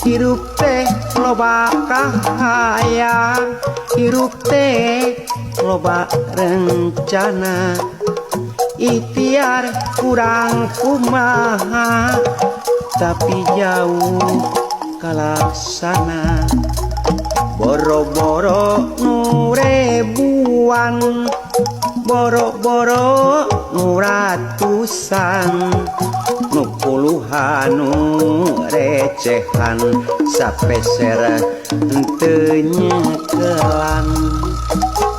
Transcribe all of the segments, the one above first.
hirup teh loba kahayang, hirup teh loba rencana, ikhtiar kurang kumaha tapi jauh kalaksana. Boro-boro nu rebuan, boro-boro nu ratusan, nu puluhan nu recehan, sapeser henteu nyekelan.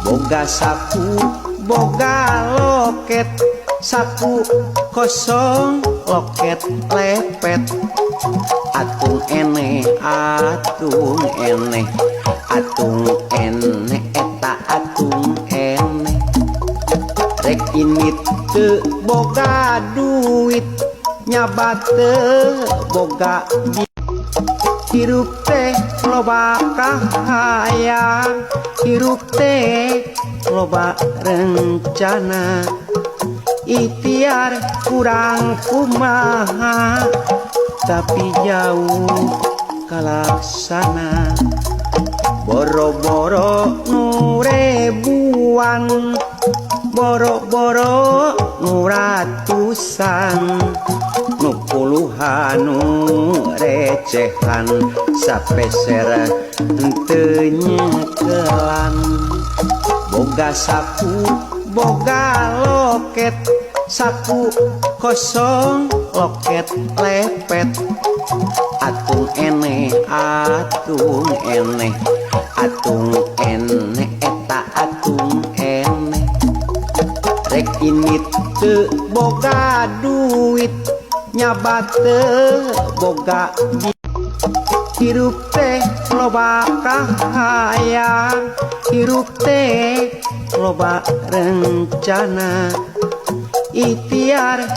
Boga saku boga loket, saku kosong loket lepet. Atung eneh atung eneh, atung eneh eta atung eneh. Rek ini teu boga duit, nyabat teu boga hirup teh loba kahayang, hirup teh loba rencana, ikhtiar kurang kumaha tapi jauh kalaksana. Boro-boro nu rebuan, boro-boro nu ratusan, nu puluhan nu recehan, sapeser henteu nyekelan. Boga saku boga loket, saku kosong loket lepet. Atung eneh atung eneh, atung eneh eta atung eneh. Rek ini teu boga duit, nyabat teu boga hirup teh loba kahayang, hirup teh loba rencana, ikhtiar